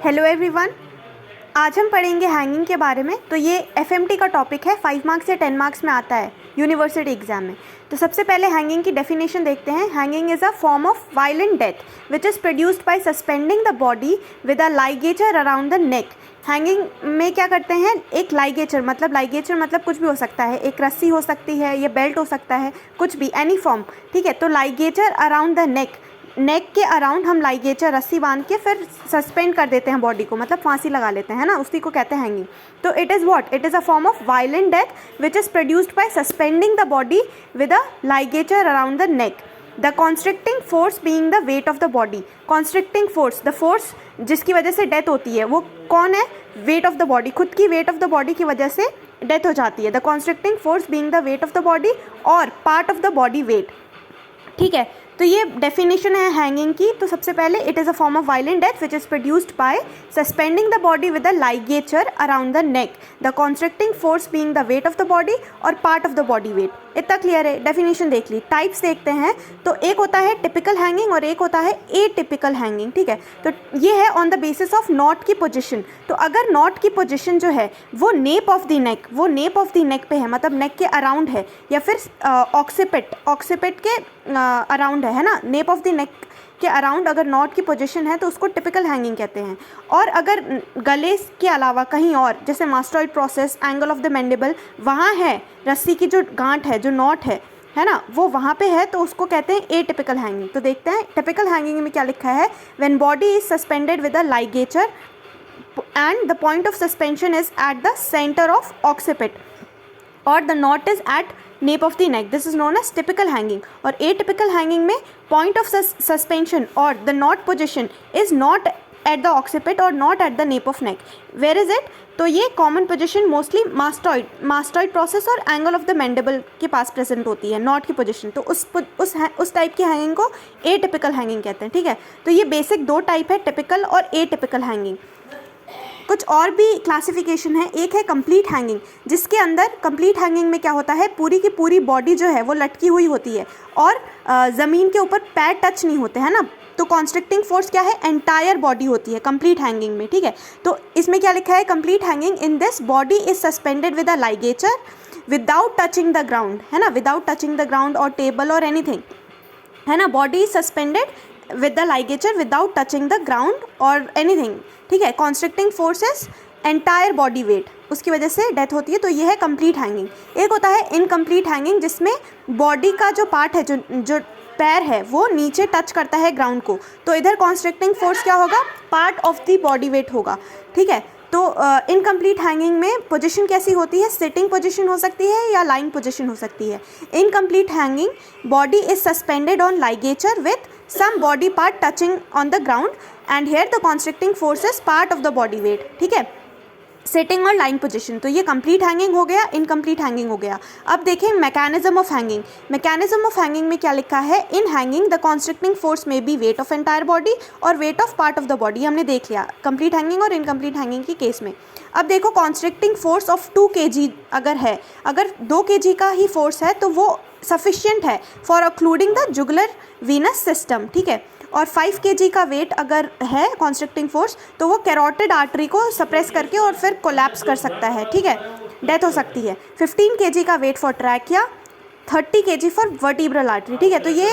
Hello everyone, आज हम पढ़ेंगे हैंगिंग के बारे में। तो ये एफएमटी का टॉपिक है, 5 मार्क्स या 10 मार्क्स में आता है यूनिवर्सिटी एग्जाम में। तो सबसे पहले हैंगिंग की डेफिनेशन देखते हैं। Hanging is a form of violent death which is produced by suspending the body with a ligature around the neck. Hanging में क्या करते हैं, एक लाइगेचर मतलब कुछ भी हो सकता है, एक रस्सी हो सकती है, ये बेल्ट हो सकता है, कुछ भी, एनी फॉर्म, ठीक है। तो लाइगेचर अराउंड द नेक के अराउंड हम लाइगेचर रस्सी बांध के फिर सस्पेंड कर देते हैं बॉडी को, मतलब फांसी लगा लेते हैं ना, उसी को कहते हैं हैंगिंग। तो it is what, it is a form of violent death which is produced by suspending the body with a ligature around the neck. The constricting force being the weight of the body. Constricting force, the force जिसकी वजह से death होती है वो कौन है? Wait of the body, खुद की वेट ऑफ द बॉडी की वजह से डेथ हो जाती है। The constricting force being the weight of the body और part of the body weight, ठीक है। तो ये डेफिनेशन है हैंगिंग की। तो सबसे पहले it is a form of violent death which is produced by suspending the body with a ligature around the neck, the constricting force being the weight of the body और part of the body weight. इतना clear है, definition देख ली। Types देखते हैं, तो एक होता है टिपिकल हैंगिंग और एक होता है एटिपिकल हैंगिंग, ठीक है। तो ये है on the basis of not की पोजिशन। तो अगर नॉट की पोजिशन जो है वो नेप ऑफ द नेक पे है, मतलब नेक के अराउंड है, या फिर ऑक्सीपिट के अराउंड है ना, नेप ऑफ द नेक के अराउंड अगर नॉट की पोजीशन है तो उसको टिपिकल हैंगिंग कहते हैं। और अगर गले के अलावा कहीं और, जैसे mastoid process, angle of the mandible, वहाँ है रस्सी की जो गांठ है, जो नॉट है ना, वो वहाँ पे है, तो उसको कहते हैं एटिपिकल हैंगिंग। तो देखते हैं टिपिकल हैंगिंग में क्या लिखा है। When body is suspended with a ligature and the point of suspension is at the center of occiput or the knot is at nape of the neck. This is known as typical hanging. और atypical hanging में point of suspension or the knot position is not at the occiput or not at the nape of neck. Where is it? तो ये common position mostly mastoid process और angle of the mandible के पास present होती है, knot की position। तो उस type की हैंगिंग को atypical हैंगिंग कहते हैं, ठीक है। तो ये बेसिक दो टाइप है, टिपिकल और एटिपिकल हैंगिंग। कुछ और भी क्लासिफिकेशन है। एक है कंप्लीट हैंगिंग, जिसके अंदर कंप्लीट हैंगिंग में क्या होता है, पूरी की पूरी बॉडी जो है वो लटकी हुई होती है और ज़मीन के ऊपर पैर टच नहीं होते हैं ना। तो कॉन्स्ट्रिक्टिंग फोर्स क्या है, एंटायर बॉडी होती है कंप्लीट हैंगिंग में, ठीक है। तो इसमें क्या लिखा है, complete hanging in this body is suspended with a ligature without touching the ground, है ना, विदाउट टचिंग द ग्राउंड और टेबल और एनीथिंग, है ना। Body is suspended with the ligature without touching the ground और एनीथिंग, ठीक है। कॉन्स्ट्रिक्टिंग forces entire body weight, उसकी वजह से डेथ होती है। तो ये है कंप्लीट हैंगिंग। एक होता है इनकम्प्लीट हैंगिंग, जिसमें बॉडी का जो पार्ट है, जो पैर है, वो नीचे टच करता है ग्राउंड को। तो इधर कॉन्स्ट्रिक्टिंग फोर्स क्या होगा, part of the body wait होगा, ठीक है। तो इनकम्प्लीट हैंगिंग में पोजीशन कैसी होती है, सिटिंग पोजीशन हो सकती है या लाइंग पोजीशन हो सकती है। Incomplete hanging body is suspended on ligature with some body part touching on the ground and here the constricting force is part of the body weight, ठीक है। सेटिंग और लाइन पोजीशन, तो ये complete hanging हो गया, incomplete hanging हो गया। अब देखें mechanism of hanging. Mechanism of hanging में क्या लिखा है, in hanging the constricting force में be weight of entire body और weight of part of the body, हमने देख लिया कंप्लीट हैंगिंग और इनकम्प्लीट हैंगिंग की केस में। अब देखो कॉन्स्ट्रिक्टिंग फोर्स ऑफ 2 kg अगर है, अगर 2 kg का ही फोर्स है तो वो सफिशियंट है for ऑक्लूडिंग the jugular venous system, ठीक है। और 5 kg का वेट अगर है कॉन्स्ट्रिक्टिंग फोर्स, तो वो कैरोटिड आर्टरी को सप्रेस करके और फिर कोलैप्स कर सकता है, ठीक है, डेथ हो सकती है। 15 kg का weight for trachea, 30 kg for vertebral artery, ठीक है। तो ये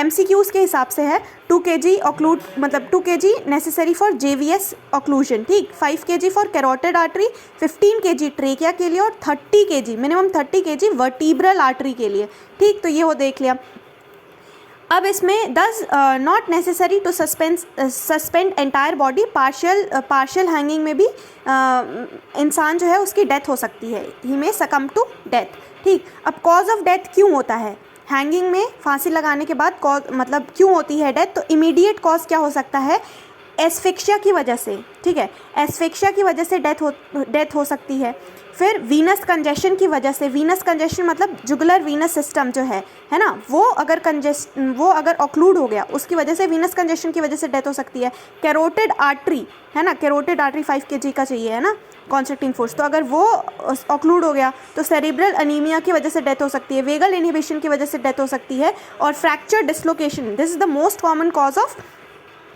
MCQs के हिसाब से है। 2 kg ऑक्लूड, मतलब 2 kg necessary for JVS occlusion, ठीक। 5 kg for carotid artery, 15 kg trachea के लिए और 30 kg, minimum 30 kg vertebral artery के लिए, ठीक। तो ये वो देख लिया। अब इसमें this not necessary to suspend entire body, partial hanging में भी इंसान जो है उसकी डेथ हो सकती है, ही में सकम टू डेथ, ठीक। अब कॉज ऑफ डेथ क्यों होता है हैंगिंग में, फांसी लगाने के बाद कॉज मतलब क्यों होती है डेथ, तो इमीडिएट कॉज क्या हो सकता है, एस्फिक्सिया की वजह से, ठीक है, एस्फिक्सिया की वजह से डेथ हो सकती है। फिर वीनस कंजेशन की वजह से, वीनस कंजेशन मतलब जुगुलर वीनस सिस्टम जो है ना, वो अगर ऑक्लूड हो गया, उसकी वजह से, वीनस कंजेशन की वजह से डेथ हो सकती है। कैरोटिड आर्टरी, है ना, कैरोटिड आर्टरी 5 kg का चाहिए, है ना, कॉन्स्ट्रिक्टिंग फोर्स, तो अगर वो ऑक्लूड हो गया तो सेरिब्रल अनीमिया की वजह से डेथ हो सकती है, वेगल इनहिबिशन की वजह से डेथ हो सकती है, और fracture dislocation, this is the most common cause of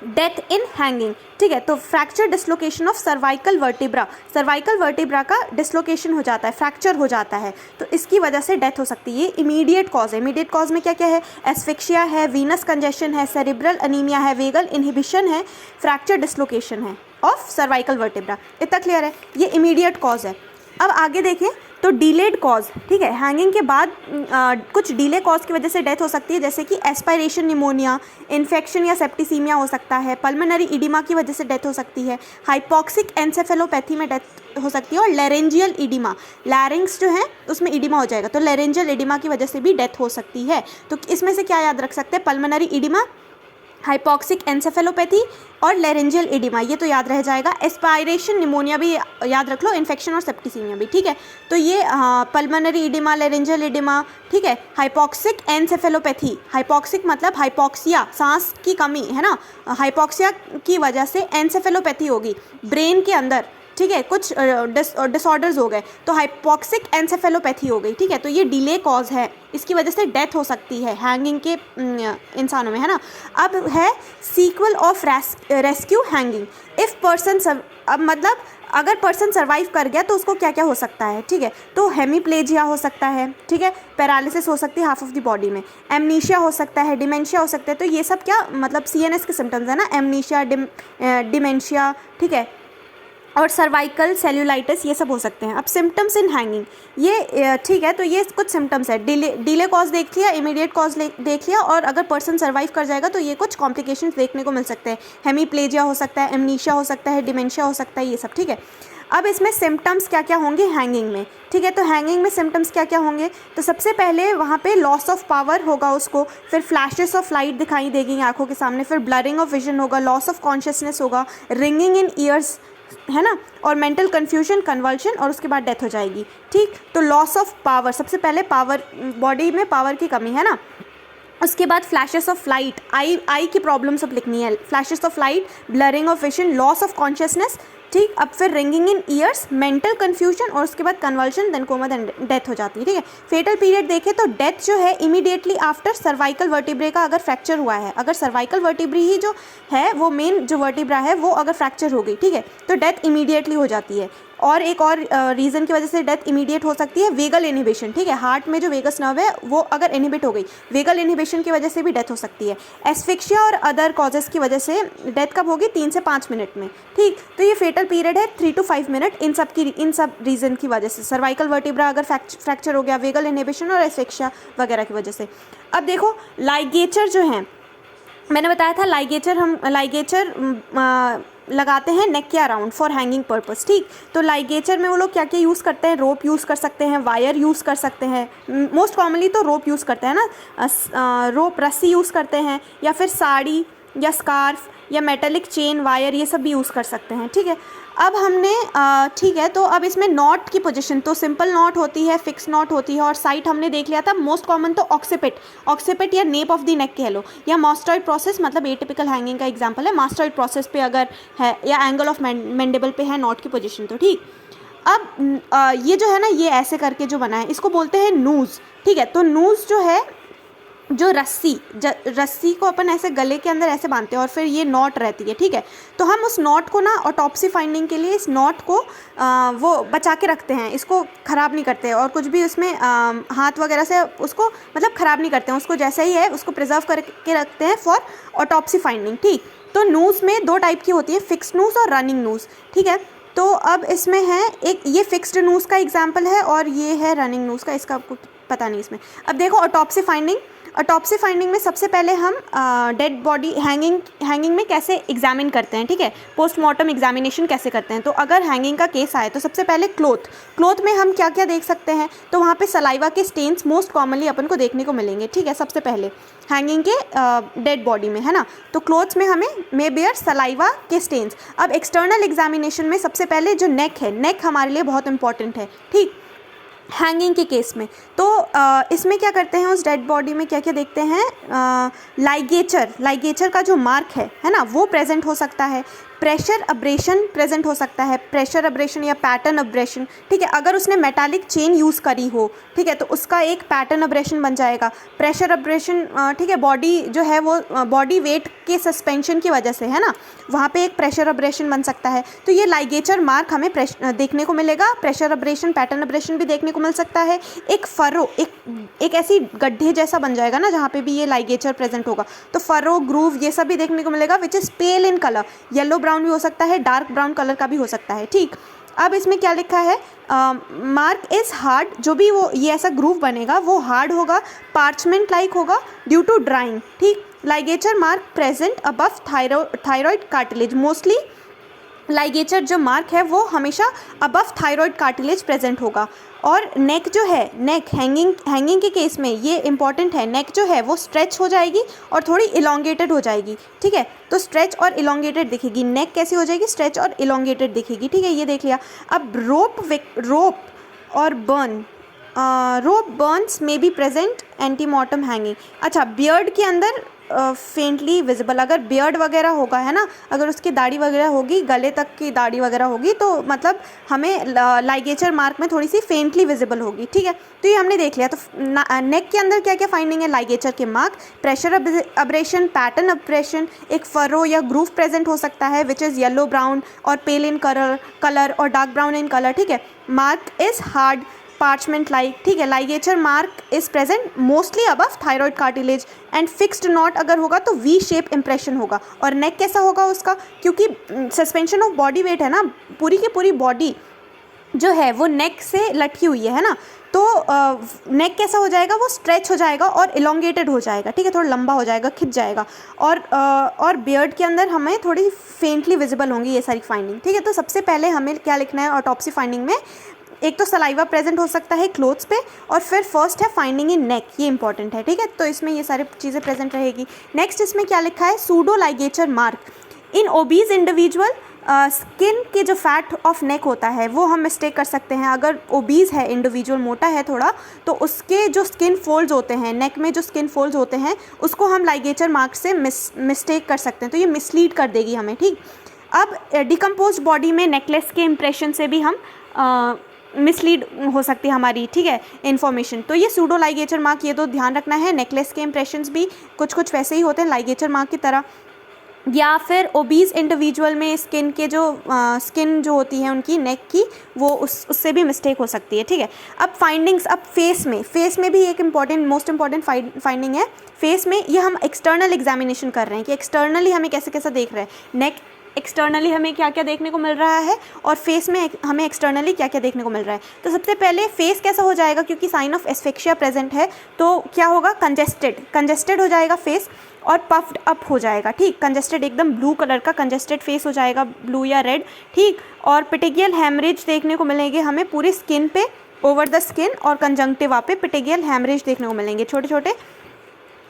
death in hanging, ठीक है। तो fracture dislocation of cervical vertebra, cervical vertebra का डिसलोकेशन हो जाता है, फ्रैक्चर हो जाता है, तो इसकी वजह से डेथ हो सकती है। ये इमीडिएट कॉज है। इमीडिएट कॉज में क्या क्या है, एस्फिक्सिया है, वीनस कंजेशन है, सेरिब्रल अनीमिया है, वेगल इनहिबिशन है, फ्रैक्चर डिसलोकेशन है ऑफ सर्वाइकल वर्टिब्रा। इतना क्लियर है, ये इमीडिएट कॉज है। अब आगे देखें तो डिलेड कॉज, ठीक है, हैंगिंग के बाद कुछ डिले कॉज की वजह से डेथ हो सकती है, जैसे कि एस्पायरेशन निमोनिया, इन्फेक्शन या सेप्टिसीमिया हो सकता है, पल्मोनरी इडिमा की वजह से डेथ हो सकती है, हाइपॉक्सिक एन्सेफेलोपैथी में डेथ हो सकती है, और लेरेंजियल इडिमा, लैरिंग्स जो है उसमें इडिमा हो जाएगा, तो लेरेंजियल इडिमा की वजह से भी डेथ हो सकती है। तो इसमें से क्या याद रख सकते हैं, पल्मोनरी इडिमा, हाइपॉक्सिक एन्सेफेलोपैथी और लेरेंजियल एडिमा, ये तो याद रह जाएगा। एस्पायरेशन निमोनिया भी याद रख लो, इन्फेक्शन और सेप्टिसीमिया भी, ठीक है। तो ये पल्मोनरी एडिमा, लेरेंजियल एडिमा, ठीक है। हाइपॉक्सिक एन्सेफेलोपैथी, हाइपॉक्सिक मतलब हाइपॉक्सिया, सांस की कमी है ना, हाइपॉक्सिया की वजह से एन्सेफेलोपैथी होगी ब्रेन के अंदर, ठीक है, कुछ डिसऑर्डर्स हो गए तो हाइपॉक्सिक एन्सेफेलोपैथी हो गई, ठीक है। तो ये डिले कॉज है, इसकी वजह से डेथ हो सकती है हैंगिंग के इंसानों में, है ना। अब है sequel of rescue hanging, if person, अब मतलब अगर पर्सन सर्वाइव कर गया तो उसको क्या क्या हो सकता है, ठीक है। तो हेमीप्लेजिया हो सकता है, ठीक है, पैरालिसिस हो सकती है हाफ ऑफ द बॉडी में, एमनीशिया हो सकता है, डिमेंशिया हो सकता है। तो ये सब क्या मतलब CNS के सिम्टम्स है ना, एमनीशिया, डिमेंशिया, ठीक है, और सर्वाइकल सेल्यूलाइटिस, ये सब हो सकते हैं। अब सिम्टम्स इन हैंगिंग, ये ठीक है, तो ये कुछ सिम्टम्स है। डिले कॉज देख लिया, इमीडिएट कॉज देख लिया, और अगर पर्सन सर्वाइव कर जाएगा तो ये कुछ कॉम्प्लिकेशंस देखने को मिल सकते हैं। हेमीप्लेजिया हो सकता है, एमनीशिया हो सकता है, डिमेंशिया हो सकता है, ये सब, ठीक है। अब इसमें सिम्टम्स क्या क्या होंगे हैंगिंग में, ठीक है। तो हैंगिंग में सिम्टम्स क्या क्या होंगे, तो सबसे पहले वहाँ पे लॉस ऑफ पावर होगा उसको, फिर फ्लैशेस ऑफ लाइट दिखाई देगी आंखों के सामने, फिर ब्लरिंग ऑफ विजन होगा, लॉस ऑफ कॉन्शियसनेस होगा, रिंगिंग इन ईयर्स, है ना, और मेंटल कन्फ्यूजन, कन्वल्शन, और उसके बाद डेथ हो जाएगी, ठीक। तो लॉस ऑफ पावर, सबसे पहले पावर, बॉडी में पावर की कमी, है ना। उसके बाद फ्लैशेस ऑफ लाइट, आई की प्रॉब्लम सब लिखनी है, flashes of light, blurring of vision, loss of consciousness, ठीक। अब फिर रिंगिंग इन ईयर्स, मेंटल कन्फ्यूजन, और उसके बाद convulsion, then coma, then death हो जाती है, ठीक है। फेटल पीरियड देखें तो डेथ जो है इमीडिएटली आफ्टर सर्वाइकल वर्टिब्रे का अगर फ्रैक्चर हुआ है, अगर सर्वाइकल वर्टिब्रे ही जो है वो मेन जो वर्टिब्रा है वो अगर फ्रैक्चर हो गई, ठीक है, तो डेथ इमीडिएटली हो जाती है। और एक और रीज़न की वजह से डेथ इमीडिएट हो सकती है, वेगल इनहिबिशन, ठीक है, हार्ट में जो वेगस नर्व है वो अगर इनहिबिट हो गई, वेगल इनहिबिशन की वजह से भी डेथ हो सकती है। एस्फिक्सिया और अदर कॉजेज़ की वजह से डेथ कब होगी, 3 से 5 मिनट में, ठीक। तो ये फेटल पीरियड है 3 to 5 मिनट, इन सब रीज़न की वजह से, सर्वाइकल वर्टिब्रा अगर फ्रैक्चर हो गया, वेगल इनहिबिशन और एस्फिक्सिया वगैरह की वजह से। अब देखो लाइगेचर जो है, मैंने बताया था लाइगेचर, हम लाइगेचर लगाते हैं नेक के अराउंड फॉर हैंगिंग पर्पस, ठीक। तो लाइगेचर में वो लोग क्या क्या यूज़ करते हैं, रोप यूज़ कर सकते हैं, वायर यूज़ कर सकते हैं, मोस्ट कॉमनली तो रोप यूज़ करते हैं ना, रोप, रस्सी यूज़ करते हैं, या फिर साड़ी या स्कार्फ या मेटेलिक चेन, वायर, ये सब भी यूज़ कर सकते हैं, ठीक है। अब हमने ठीक है, तो अब इसमें नॉट की पोजीशन, तो सिंपल नॉट होती है, फिक्स नॉट होती है, और साइट हमने देख लिया था। मोस्ट कॉमन तो ऑक्सीपिट या नेप ऑफ द नेक कह लो, या मास्टॉइड प्रोसेस, मतलब एटिपिकल हैंगिंग का एग्जांपल है, मास्टॉइड प्रोसेस पे अगर है, या एंगल ऑफ मैंडिबल पे है नॉट की पोजीशन, तो ठीक। अब ये जो है ना, ये ऐसे करके जो बना है इसको बोलते हैं नूज़, ठीक है। तो नूज़ जो है, जो रस्सी को अपन ऐसे गले के अंदर ऐसे बांधते हैं, और फिर ये नॉट रहती है, ठीक है। तो हम उस नॉट को ना ऑटोप्सी फाइंडिंग के लिए इस नॉट को वो बचा के रखते हैं, इसको ख़राब नहीं करते, और कुछ भी उसमें हाथ वगैरह से उसको मतलब ख़राब नहीं करते हैं, उसको जैसा ही है उसको प्रिजर्व करके रखते हैं फॉर ऑटोप्सी फाइंडिंग, ठीक। तो नूज़ में 2 टाइप की होती है, फिक्स नूज़ और रनिंग नूज़, ठीक है। तो अब इसमें है एक ये फिक्स्ड नूज़ का एग्जाम्पल है, और ये है रनिंग नूज़ का, इसका आपको पता नहीं इसमें। अब देखो ऑटोप्सी फाइंडिंग में सबसे पहले हम डेड बॉडी हैंगिंग में कैसे एग्जामिन करते हैं, ठीक है, पोस्टमार्टम एग्जामिनेशन कैसे करते हैं। तो अगर हैंगिंग का केस आए तो सबसे पहले क्लोथ में हम क्या क्या देख सकते हैं, तो वहाँ पे सलाइवा के स्टेन्स मोस्ट कॉमनली अपन को देखने को मिलेंगे, ठीक है, सबसे पहले हैंगिंग के डेड बॉडी में, है ना। तो क्लोथ्स में हमें मे बेयर सलाइवा के स्टेन्स। अब एक्सटर्नल एग्जामिनेशन में सबसे पहले जो नेक है, नेक हमारे लिए बहुत इंपॉर्टेंट है, ठीक, हैंगिंग के केस में। तो इसमें क्या करते हैं, उस डेड बॉडी में क्या क्या देखते हैं, लाइगेचर का जो मार्क है ना, वो प्रेजेंट हो सकता है, प्रेशर अब्रेशन प्रेजेंट हो सकता है, प्रेशर अब्रेशन या पैटर्न अब्रेशन, ठीक है। अगर उसने मेटालिक चेन यूज़ करी हो, ठीक है, तो उसका एक पैटर्न अब्रेशन बन जाएगा। प्रेशर अब्रेशन, ठीक है, बॉडी जो है वो बॉडी वेट के सस्पेंशन की वजह से, है ना, वहाँ पे एक प्रेशर अब्रेशन बन सकता है। तो ये लाइगेचर मार्क हमें देखने को मिलेगा। प्रेशर अब्रेशन, पैटर्न अब्रेशन भी देखने को मिल सकता है। एक फरो, एक ऐसी गड्ढे जैसा बन जाएगा ना जहाँ पे भी ये लाइगेचर प्रेजेंट होगा, तो फरो, ग्रूव, ये सब भी देखने को मिलेगा, which is pale in colour, yellow brown भी हो सकता है, डार्क ब्राउन कलर का भी हो सकता है, ठीक। अब इसमें क्या लिखा है, मार्क इज़ हार्ड, जो भी वो ये ऐसा ग्रूव बनेगा वो हार्ड होगा, पार्चमेंट लाइक होगा ड्यू टू ड्राइंग, ठीक। Ligature mark present above thyroid cartilage, mostly ligature जो मार्क है वो हमेशा अबव थायरॉइड कार्टिलेज प्रेजेंट होगा। और नेक जो है, नेक हैंगिंग के केस में ये इंपॉर्टेंट है, नेक जो है वो स्ट्रेच हो जाएगी और थोड़ी इलोंगेटेड हो जाएगी, ठीक है। तो स्ट्रेच और इलोंगेटेड दिखेगी, नेक कैसी हो जाएगी, स्ट्रेच और इलोंगेटेड दिखेगी, ठीक है, ये देख लिया। अब रोप और बर्न, रोप बर्न्स में बी प्रेजेंट एंटीमॉर्टम हैंगिंग। अच्छा, बियर्ड के अंदर फेंटली विजिबल, अगर बियर्ड वगैरह होगा, है ना, अगर उसकी दाढ़ी वगैरह होगी, गले तक की दाढ़ी वगैरह होगी, तो मतलब हमें लाइगेचर मार्क में थोड़ी सी फेंटली विजिबल होगी, ठीक है। तो ये हमने देख लिया। तो नेक के अंदर क्या क्या फाइंडिंग है, लाइगेचर के mark, pressure abrasion, pattern abrasion, एक फरो या ग्रूव प्रेजेंट हो सकता है विच इज़ येलो ब्राउन और पेल इन कलर और डार्क ब्राउन इन कलर, ठीक है। Mark is hard, parchment like, ठीक है। Ligature mark is present mostly above thyroid cartilage and fixed not अगर होगा तो वी शेप इंप्रेशन होगा। और नेक कैसा होगा उसका, क्योंकि सस्पेंशन ऑफ बॉडी वेट है ना, पूरी की पूरी बॉडी जो है वो नेक से लटकी हुई है ना, तो नेक कैसा हो जाएगा, वो स्ट्रेच हो जाएगा और इलोंगेटेड हो जाएगा, ठीक है, थोड़ा लंबा हो जाएगा, खिंच जाएगा। और बियर्ड के अंदर हमें थोड़ी फेंटली विजिबल होंगी ये सारी फाइंडिंग, ठीक है। तो सबसे पहले हमें क्या लिखना है ऑटोप्सी फाइंडिंग में, एक तो सलाइवा प्रेजेंट हो सकता है क्लोथ्स पे, और फिर फर्स्ट है फाइंडिंग इन नेक, ये इंपॉर्टेंट है, ठीक है। तो इसमें ये सारी चीज़ें प्रेजेंट रहेगी। नेक्स्ट इसमें क्या लिखा है, pseudo ligature mark in obese individual, skin के जो फैट ऑफ नेक होता है वो हम मिस्टेक कर सकते हैं। अगर ओबीज है इंडिविजुअल, मोटा है थोड़ा, तो उसके जो स्किन फोल्ड्स होते हैं, नेक में जो स्किन फोल्ड्स होते हैं, उसको हम लाइगेचर मार्क से मिस्टेक कर सकते हैं, तो ये मिसलीड कर देगी हमें, ठीक। अब डिकम्पोज बॉडी में नेकलेस के इंप्रेशन से भी हम मिसलीड हो सकती है हमारी, ठीक है, इन्फॉर्मेशन। तो ये सूडो लाइगेचर मार्क, ये तो ध्यान रखना है। नेकलेस के इंप्रेशंस भी कुछ वैसे ही होते हैं लाइगेचर मार्क की तरह। या फिर ओबीज इंडिविजुअल में स्किन जो होती है उनकी नेक की, वो उससे भी मिस्टेक हो सकती है, ठीक है। अब फाइंडिंग्स, अब फेस में भी एक मोस्ट इंपॉर्टेंट फाइंडिंग है। फेस में ये हम एक्सटर्नल एग्जामिनेशन कर रहे हैं कि एक्सटर्नली हमें कैसे देख रहे हैं, नेक एक्सटर्नली हमें क्या क्या देखने को मिल रहा है और फेस में हमें एक्सटर्नली क्या क्या देखने को मिल रहा है। तो सबसे पहले फेस कैसा हो जाएगा, क्योंकि साइन ऑफ एस्फिक्सिया प्रेजेंट है, तो क्या होगा, कंजेस्टेड हो जाएगा फेस और पफ्ड अप हो जाएगा, ठीक। कंजेस्टेड, एकदम ब्लू कलर का कंजेस्टेड फेस हो जाएगा, ब्लू या रेड, ठीक। और पिटेगियल हैमरेज देखने को मिलेंगे हमें पूरी स्किन पे, ओवर द स्किन और कंजंक्टिवा पे पिटेगियल हैमरेज देखने को मिलेंगे, छोटे छोटे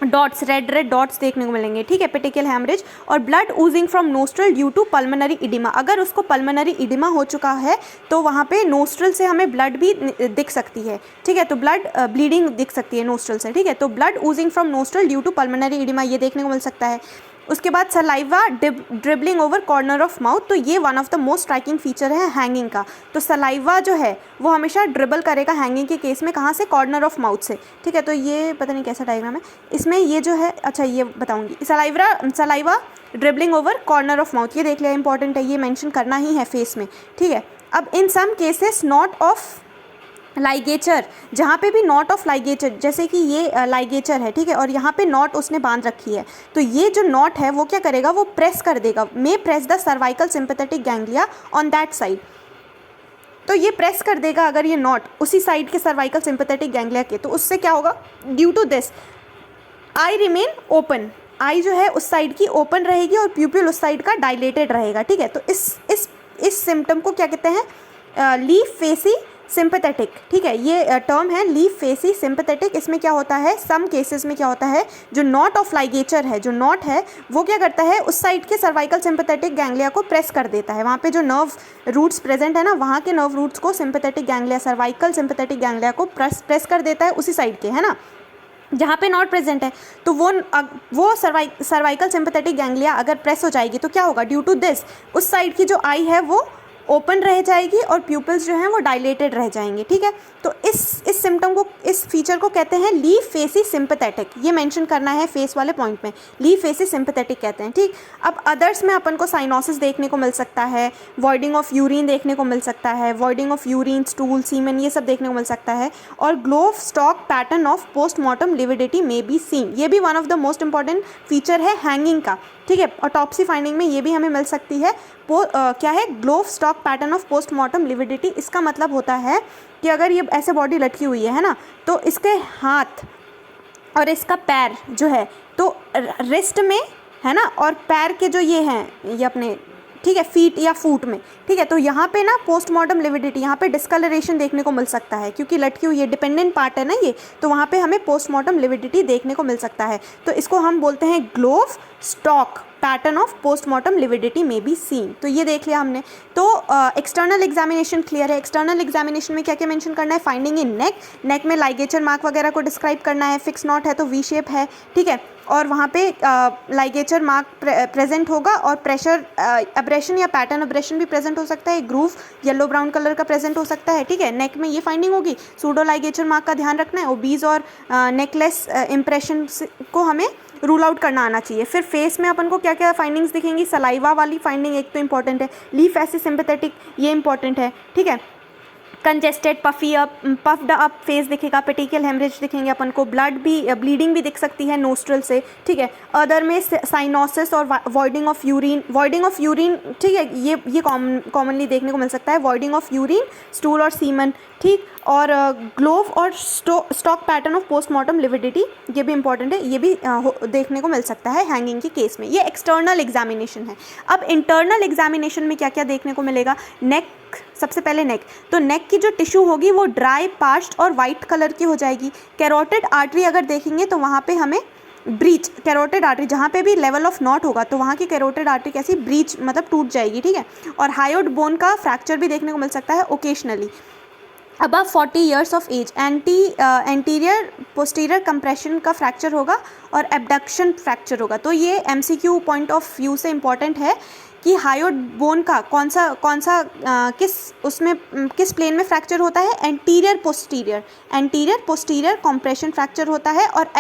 डॉट्स, रेड डॉट्स देखने को मिलेंगे, ठीक है, पेटिकल हैमरेज। और blood oozing from nostril due to pulmonary oedema, अगर उसको पल्मोनरी इडिमा हो चुका है तो वहाँ पे नोस्ट्रल से हमें ब्लड भी दिख सकती है, ठीक है, तो ब्लड ब्लीडिंग दिख सकती है नोस्ट्रल से, ठीक है। तो blood oozing from nostril due to pulmonary oedema ये देखने को मिल सकता है। उसके बाद saliva dribbling over corner of mouth, तो ये one of the most striking feature है हैंगिंग का। तो सलाइवा जो है वो हमेशा ड्रिबल करेगा हैंगिंग के केस में, कहाँ से, कॉर्नर ऑफ माउथ से, ठीक है। तो ये पता नहीं कैसा डायग्राम है इसमें, ये जो है, अच्छा ये बताऊंगी, saliva dribbling over corner of mouth, ये देख लिया, इंपॉर्टेंट है, ये मेंशन करना ही है फेस में, ठीक है। अब in some cases knot of ligature, जहाँ पे भी नॉट ऑफ लाइगेचर, जैसे कि ये लाइगेचर है, ठीक है, और यहाँ पे नॉट उसने बांध रखी है, तो ये जो नॉट है वो क्या करेगा, वो प्रेस कर देगा, may press the cervical sympathetic ganglia on that side, तो ये प्रेस कर देगा अगर ये नॉट उसी साइड के सर्वाइकल सिंपैथेटिक गैंग्लिया के, तो उससे क्या होगा, due to this eye remain open, eye जो है उस साइड की ओपन रहेगी और प्यूपिल उस साइड का डायलेटेड रहेगा, ठीक है। तो इस सिम्टम को क्या कहते हैं, लीफ फेसी सिंपैथेटिक, ठीक है, ये टर्म है लीफ फेसी सिंपैथेटिक। इसमें क्या होता है, सम केसेस में क्या होता है, जो नॉट ऑफ लाइगेचर है, जो नॉट है वो क्या करता है, उस साइड के सर्वाइकल सिंपैथेटिक गैंग्लिया को प्रेस कर देता है, वहाँ पे जो नर्व रूट्स प्रेजेंट है ना, वहाँ के नर्व रूट्स को sympathetic ganglia, cervical sympathetic ganglia को प्रेस कर देता है उसी साइड के, है ना। जहाँ पे नॉट प्रेजेंट है तो वो सर्वाइकल सिंपैथेटिक गैंग्लिया अगर प्रेस हो जाएगी तो क्या होगा, ड्यू टू दिस उस साइड की जो आई है वो ओपन रह जाएगी और प्यूपल्स जो हैं वो डायलेटेड रह जाएंगे, ठीक है। तो इस सिम्टम को, इस फीचर को कहते हैं लीफ फेसी सिंपैथेटिक, ये मेंशन करना है फेस वाले पॉइंट में, लीफ फेसी सिंपैथेटिक कहते हैं, ठीक। अब अदर्स में अपन को साइनोसिस देखने को मिल सकता है, वॉइडिंग ऑफ यूरिन देखने को मिल सकता है, voiding of urine, stool, semen, ये सब देखने को मिल सकता है, और glove stock pattern of postmortem lividity may be seen, ये भी one of the most important feature है हैंगिंग का, ठीक है। ऑटोप्सी फाइंडिंग में ये भी हमें मिल सकती है। क्या है, glove stock pattern of postmortem lividity, इसका मतलब होता है कि अगर ये ऐसे बॉडी लटकी हुई है ना, तो इसके हाथ और इसका पैर जो है तो रिस्ट में है ना, और पैर के जो ये हैं ये अपने, ठीक है, फीट या फूट में, ठीक है। तो यहाँ पे ना पोस्टमार्टम लिविडिटी, यहाँ पे डिस्कलरेशन देखने को मिल सकता है क्योंकि लटकी हुई है, डिपेंडेंट पार्ट है ना ये, तो वहाँ पे हमें पोस्टमार्टम लिविडिटी देखने को मिल सकता है। तो इसको हम बोलते हैं glove stock pattern of postmortem lividity may be seen. तो ये देख लिया हमने। तो एक्सटर्नल एग्जामिनेशन क्लियर है। एक्सटर्नल एग्जामिनेशन में क्या क्या मेंशन करना है, फाइंडिंग इन नेक, नेक में लाइगेचर मार्क वगैरह को डिस्क्राइब करना है, फिक्स नॉट है तो वी शेप है, ठीक है, और वहाँ पे लाइगेचर मार्क प्रेजेंट होगा, और प्रेशर अब्रेशन या पैटर्न अब्रेशन भी प्रेजेंट हो सकता है, ग्रूव येलो ब्राउन कलर का प्रेजेंट हो सकता है, ठीक है। नेक में ये फाइंडिंग होगी, सूडो लाइगेचर मार्क का ध्यान रखना है, ओबीज और नेकलेस इंप्रेशन को हमें रूल आउट करना आना चाहिए। फिर फेस में अपन को क्या क्या फाइंडिंग्स दिखेंगी, सलाइवा वाली फाइंडिंग एक तो इंपॉर्टेंट है, लीफ एसिड सिंपैथेटिक ये इंपॉर्टेंट है, ठीक है। कंजेस्टेड पफ्ड अप फेस दिखेगा, पेटिकल हेमरेज दिखेंगे अपन को, ब्लीडिंग भी दिख सकती है नोस्ट्रल से, ठीक है। अदर में साइनोसिस और वॉइडिंग ऑफ यूरिन, ठीक है, ये कॉमनली देखने को मिल सकता है, वॉइडिंग ऑफ यूरिन, स्टूल और सीमन, ठीक। और ग्लोव और stock pattern of postmortem lividity ये भी इंपॉर्टेंट है, ये भी देखने को मिल सकता है हैंगिंग के केस में। ये एक्सटर्नल एग्जामिनेशन है। अब इंटरनल एग्जामिनेशन में क्या क्या देखने को मिलेगा, नेक, सबसे पहले नेक, तो नेक की जो टिश्यू होगी वो ड्राई, पार्च्ड और वाइट कलर की हो जाएगी। कैरोटिड आर्टरी अगर देखेंगे तो वहाँ पे हमें ब्रीच, कैरोटिड आर्टरी जहाँ पे भी लेवल ऑफ नॉट होगा तो वहाँ की कैरोटिड आर्टरी कैसी ब्रीच, मतलब टूट जाएगी, ठीक है। और हायोड बोन का फ्रैक्चर भी देखने को मिल सकता है occasionally. Above 40 years of age anterior posterior compression का फ्रैक्चर होगा और एबडक्शन फ्रैक्चर होगा। तो ये MCQ पॉइंट ऑफ व्यू से इम्पॉर्टेंट है कि हायोड बोन का कौन सा किस प्लेन में फ्रैक्चर होता है, एंटीरियर पोस्टीरियर कंप्रेशन फ्रैक्चर होता है और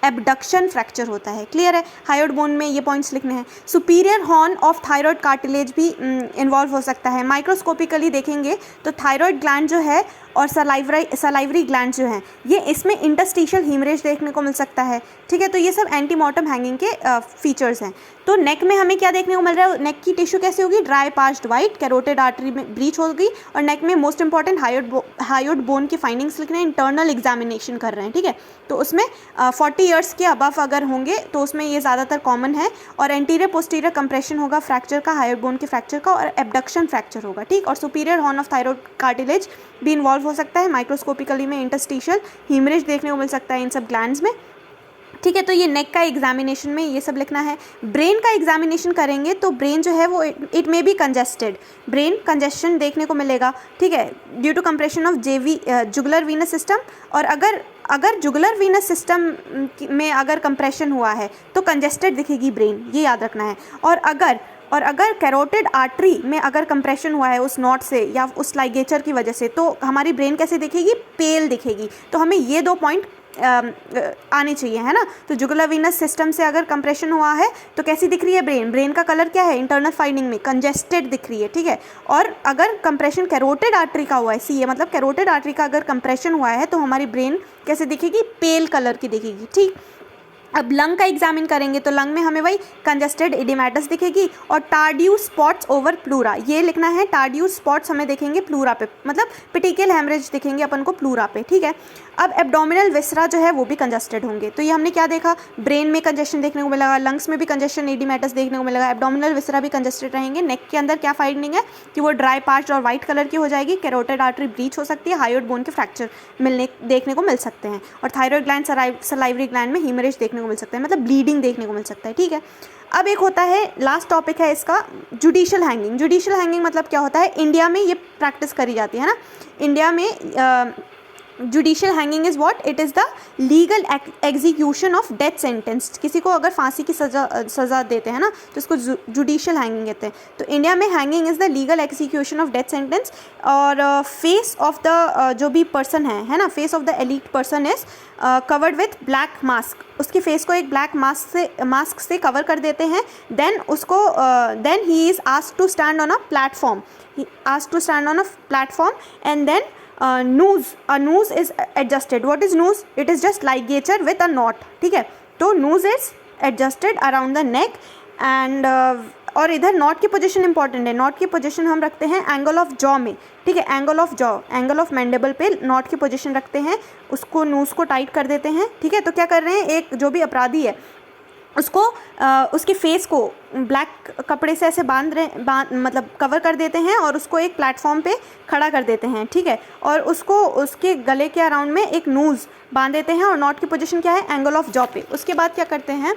एबडक्शन फ्रैक्चर होता है। क्लियर है, हायोड बोन में ये पॉइंट्स लिखने हैं। Superior horn of thyroid cartilage भी इन्वॉल्व हो सकता है। माइक्रोस्कोपिकली देखेंगे तो थायराइड ग्लैंड जो है और सलाइवरी ग्लैंड जो हैं ये, इसमें इंटरस्टिशियल हीमरेज देखने को मिल सकता है, ठीक है। तो ये सब एंटीमॉर्टम हैंगिंग के फीचर्स हैं। तो नेक में हमें क्या देखने को मिल रहा है, नेक की टिश्यू कैसी होगी, dry, parched, white, carotid artery में ब्रीच होगी, और नेक में मोस्ट इंपॉर्टेंट हायोड बोन की फाइंडिंग्स लिख रहे हैं, इंटरनल एग्जामिनेशन कर रहे हैं, ठीक है। तो उसमें 40 ईयर्स के अबव अगर होंगे तो उसमें ये ज़्यादातर कॉमन है, और एंटीरियर पोस्टीरियर कंप्रेशन होगा फ्रैक्चर का, हायोड बोन के फ्रैक्चर का, और एबडक्शन फ्रैक्चर होगा, ठीक। और superior horn of thyroid cartilage भी इन्वॉल्व हो सकता है। माइक्रोस्कोपिकली में इंटरस्टिशियल हीमरेज देखने को मिल सकता है इन सब ग्लैंड्स में, ठीक है। तो ये नेक का एग्जामिनेशन में ये सब लिखना है। ब्रेन का एग्जामिनेशन करेंगे तो ब्रेन जो है वो it may be congested, brain congestion देखने को मिलेगा, ठीक है, due to compression of jugular venous system. और अगर जुगुलर वीनस सिस्टम में अगर कंप्रेशन हुआ है तो कंजेस्टेड दिखेगी ब्रेन, ये याद रखना है। और अगर कैरोटिड आर्टरी में अगर कंप्रेशन हुआ है उस नॉट से या उस लाइगेचर की वजह से, तो हमारी ब्रेन कैसे दिखेगी, पेल दिखेगी। तो हमें ये दो पॉइंट आने चाहिए, है ना। तो जुगुलर वीनस सिस्टम से अगर कंप्रेशन हुआ है तो कैसी दिख रही है ब्रेन का कलर क्या है, इंटरनल फाइंडिंग में कंजेस्टेड दिख रही है, ठीक है। और अगर कंप्रेशन कैरोटिड आर्टरी का हुआ है, CA मतलब कैरोटिड आर्टरी का अगर कंप्रेशन हुआ है तो हमारी ब्रेन कैसे दिखेगी, पेल कलर की दिखेगी, ठीक। अब लंग का एग्जामिन करेंगे तो लंग में हमें वही कंजेस्टेड इडिमेटस दिखेगी और टार्डियू स्पॉट्स ओवर प्लूरा, ये लिखना है। टार्डियू स्पॉट्स हमें देखेंगे प्लूरा पे, मतलब पेटिकल हेमरेज दिखेंगे अपन को प्लूरा पे, ठीक है। अब एब्डोमिनल विसरा जो है वो भी कंजेस्टेड होंगे। तो ये हमने क्या देखा, ब्रेन में कंजेशन देखने को मिलेगा, लंग्स में भी कंजेशन इडिमेटस देखने को मिलेगा, एब्डोमिनल विसरा भी कंजेस्टेड रहेंगे। नेक के अंदर क्या फाइंडिंग है कि वो ड्राई, पार्च्ड और वाइट कलर की हो जाएगी। कैरोटिड आर्टरी ब्रीच हो सकती है, हायोड बोन के फ्रैक्चर देखने को मिल सकते हैं, और थायराइड ग्लैंड, सलाइवरी ग्लैंड में हीमरेज देखने को मिल सकता है, मतलब ब्लीडिंग देखने को मिल सकता है, ठीक है। अब एक होता है, लास्ट टॉपिक है इसका, जुडिशियल हैंगिंग। जुडिशियल हैंगिंग मतलब क्या होता है, इंडिया में ये प्रैक्टिस करी जाती है ना। इंडिया में judicial hanging is what? It is the legal execution of death sentence. किसी को अगर फांसी की सज़ा देते हैं ना तो इसको जुडिशियल हैंगिंग कहते हैं। तो इंडिया में hanging is the legal execution of death sentence. और फेस ऑफ द जो भी पर्सन है ना, face of the elite person is covered with black mask. उसके फेस को एक ब्लैक मास्क से कवर कर देते हैं। देन उसको then he is asked to stand on a platform, and then a noose is adjusted. What is noose? It is just ligature with a knot, ठीक है। तो noose is adjusted around the neck and और इधर not की position important है। Not की position हम रखते हैं एंगल ऑफ जॉ में, ठीक है। एंगल ऑफ मैंडिबल पे नॉट की पोजीशन रखते हैं, उसको नूज को टाइट कर देते हैं, ठीक है। तो क्या कर रहे हैं, एक जो भी अपराधी है उसको उसके फेस को ब्लैक कपड़े से ऐसे मतलब कवर कर देते हैं और उसको एक प्लेटफॉर्म पे खड़ा कर देते हैं, ठीक है। और उसको उसके गले के अराउंड में एक नूज़ बांध देते हैं और नॉट की पोजीशन क्या है, एंगल ऑफ जॉ पे। उसके बाद क्या करते हैं,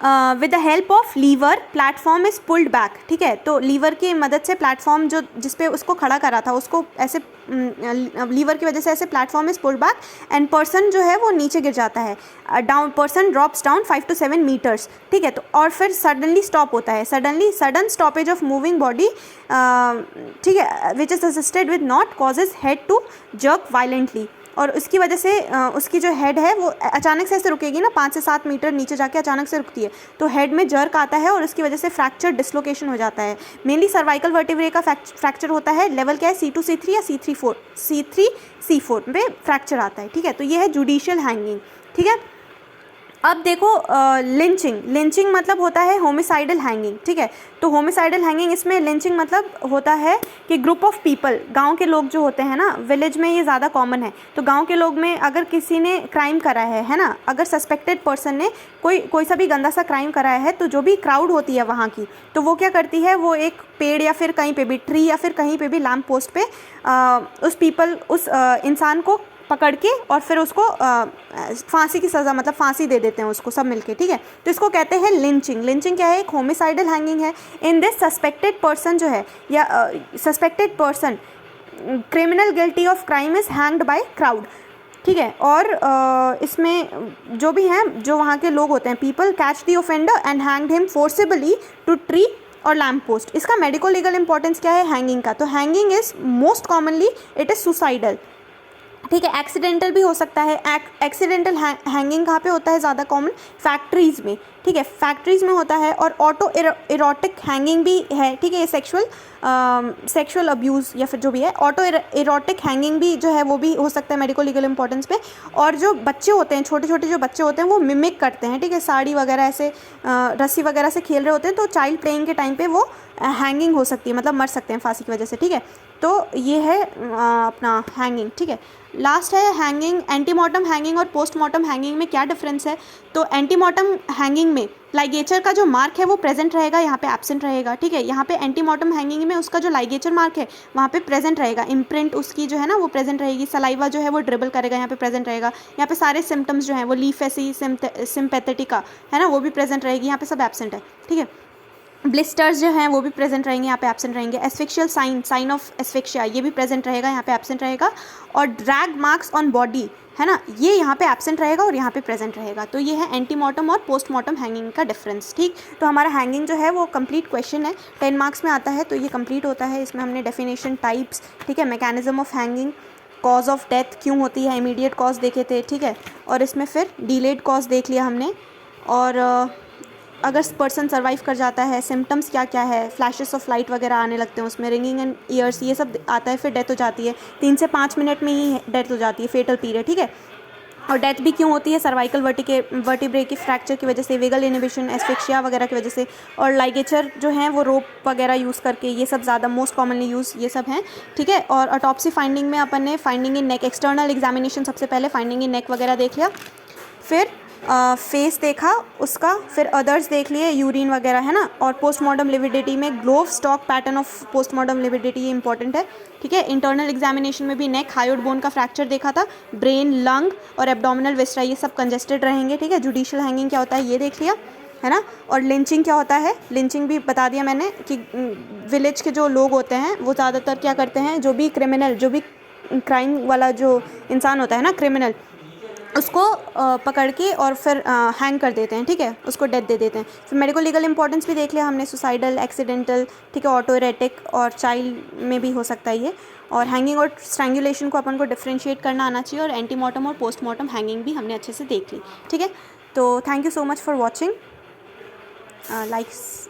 with the help of lever platform is pulled back, ठीक है। तो लीवर की मदद से प्लेटफॉर्म जो जिस पे उसको खड़ा करा था उसको ऐसे लीवर की वजह से ऐसे platform is pulled back and person जो है वो नीचे गिर जाता है। Person drops down 5 to 7 metres, ठीक है। तो और फिर सडनली स्टॉप होता है, sudden stoppage of moving body, ठीक है, which is assisted with knot causes head to jerk violently. और उसकी वजह से उसकी जो हेड है वो अचानक से ऐसे रुकेगी ना, 5 से 7 मीटर नीचे जाके अचानक से रुकती है, तो हेड में जर्क आता है और उसकी वजह से फ्रैक्चर डिसलोकेशन हो जाता है। मेनली सर्वाइकल वर्टिब्रे का फ्रैक्चर होता है। लेवल क्या है, C2 C3 या C3 C4 पे फ्रैक्चर आता है, ठीक है। तो ये है जुडिशियल हैंगिंग, ठीक है। अब देखो लिंचिंग मतलब होता है होमिसाइडल हैंगिंग, ठीक है। तो होमिसाइडल हैंगिंग, इसमें लिंचिंग मतलब होता है कि ग्रुप ऑफ पीपल, गांव के लोग जो होते हैं ना, विलेज में ये ज़्यादा कॉमन है। तो गांव के लोग में अगर किसी ने क्राइम करा है ना, अगर सस्पेक्टेड पर्सन ने कोई सा भी गंदा सा क्राइम कराया है, तो जो भी क्राउड होती है वहाँ की, तो वो क्या करती है, वो एक पेड़ या फिर कहीं पे भी ट्री या फिर कहीं पे भी लैम्प पोस्ट पे उस इंसान को पकड़ के और फिर उसको फांसी की सज़ा मतलब फांसी दे देते हैं उसको सब मिलके, ठीक है। तो इसको कहते हैं लिंचिंग क्या है, एक होमिसाइडल हैंगिंग है। इन दिस सस्पेक्टेड पर्सन जो है या suspected person criminal guilty of crime is hanged by crowd, ठीक है। और इसमें जो भी हैं, जो वहाँ के लोग होते हैं, people catch the offender and hanged him forcibly to tree और लैम्प पोस्ट। इसका मेडिको लीगल इंपॉर्टेंस क्या है हैंगिंग का, तो hanging is most commonly it is suicidal, ठीक है। एक्सीडेंटल भी हो सकता है। एक्सीडेंटल हैंगिंग कहाँ पे होता है ज़्यादा कॉमन, फैक्ट्रीज़ में, ठीक है, फैक्ट्रीज़ में होता है। और ऑटो इरोटिक हैंगिंग भी है, ठीक है, ये सेक्सुअल अब्यूज़ या फिर जो भी है। ऑटो इरोटिक हैंगिंग भी जो है वो भी हो सकता है मेडिको लीगल इंपॉर्टेंस पे। और जो बच्चे होते हैं, छोटे छोटे जो बच्चे होते हैं, वो मिमिक करते हैं, ठीक है, साड़ी वगैरह ऐसे रस्सी वगैरह से खेल रहे होते हैं, तो चाइल्ड प्लेइंग के टाइम पे वो हैंगिंग हो सकती है, मतलब मर सकते हैं फांसी की वजह से, ठीक है। तो ये है अपना हैंगिंग, ठीक है। लास्ट है हैंगिंग, एंटीमॉर्टम हैंगिंग और पोस्टमॉर्टम हैंगिंग में क्या डिफरेंस है। तो एंटीमॉर्टम हैंगिंग में लाइगेचर का जो मार्क है वो प्रेजेंट रहेगा, यहाँ पे एब्सेंट रहेगा, ठीक है। यहाँ पे एंटीमॉर्टम हैंगिंग में उसका जो लाइगेचर मार्क है वहाँ पे प्रेजेंट रहेगा, इम्प्रिंट उसकी जो है ना वो प्रेजेंट रहेगी, सलाइवा जो है वो ड्रिबल करेगा, यहाँ पे प्रेजेंट रहेगा। यहाँ पे सारे सिम्टम्स जो हैं वो लीफेसी सिम्पैथेटिका है ना, वो भी प्रेजेंट रहेगी, यहाँ पे सब एब्सेंट है, ठीक है। ब्लिस्टर्स जो हैं वो भी प्रेजेंट रहेंगे, यहाँ पे एब्सेंट रहेंगे। एस्फिक्शियल साइन ऑफ एस्फिक्शिया ये भी प्रेजेंट रहेगा, यहाँ पे एब्सेंट रहेगा। और ड्रैग मार्क्स ऑन बॉडी है ना, ये यहाँ पे एब्सेंट रहेगा और यहाँ पे प्रेजेंट रहेगा। तो ये है एंटीमॉर्टम और पोस्टमॉर्टम हैंगिंग का डिफरेंस, ठीक। तो हमारा हैंगिंग जो है वो कंप्लीट क्वेश्चन है, 10 मार्क्स में आता है, तो ये कंप्लीट होता है। इसमें हमने डेफिनेशन, टाइप्स, ठीक है, mechanism of hanging, cause of death क्यों होती है, इमीडिएट कॉज देखे थे, ठीक है। और इसमें फिर डिलेड कॉज देख लिया हमने। और अगर पर्सन सर्वाइव कर जाता है, सिम्टम्स क्या क्या है, फ्लैशेस ऑफ लाइट वगैरह आने लगते हैं उसमें, रिंगिंग इन ईयर्स, ये सब आता है। फिर डेथ हो जाती है, 3 से 5 मिनट में ही डेथ हो जाती है, फेटल पीरियड, ठीक है। और डेथ भी क्यों होती है, सर्वाइकल वर्टिब्रे की फ्रैक्चर की वजह से, वेगल इनहिबिशन, एस्फिक्सिया वगैरह की वजह से। और लाइगेचर जो हैं वो रोप वगैरह यूज़ करके, ये सब ज़्यादा मोस्ट कॉमनली यूज़ ये सब हैं, ठीक है। और ऑटोप्सी फाइंडिंग में अपन ने finding in neck, external examination सबसे पहले फाइंडिंग इन नेक वगैरह देख लिया, फिर फेस देखा उसका, फिर अदर्स देख लिए, यूरिन वगैरह है ना। और पोस्टमॉर्टम लिविडिटी में glove stock pattern of postmortem lividity ये इंपॉर्टेंट है, ठीक है। इंटरनल एग्जामिनेशन में भी नेक, हायोइड बोन का फ्रैक्चर देखा था, ब्रेन, लंग और एब्डोमिनल विस्ट्रा ये सब कंजेस्टेड रहेंगे, ठीक है। जुडिशियल हैंगिंग क्या होता है ये देख लिया है ना। और लिंचिंग क्या होता है, लिंचिंग भी बता दिया मैंने कि विलेज के जो लोग होते हैं वो ज़्यादातर क्या करते हैं, जो भी क्रिमिनल, जो भी क्राइम वाला जो इंसान होता है ना, क्रिमिनल, उसको पकड़ के और फिर हैंग कर देते हैं, ठीक है, उसको डेथ दे देते हैं। फिर मेडिको लीगल इंपॉर्टेंस भी देख लिया हमने, सुसाइडल, एक्सीडेंटल, ठीक है, ऑटोरेटिक और चाइल्ड में भी हो सकता है ये। और हैंगिंग और स्ट्रैंगुलेशन को अपन को डिफ्रेंशिएट करना आना चाहिए, और एंटीमॉर्टम और पोस्टमॉर्टम हैंगिंग भी हमने अच्छे से देख ली, ठीक है। तो thank you so much for watching, likes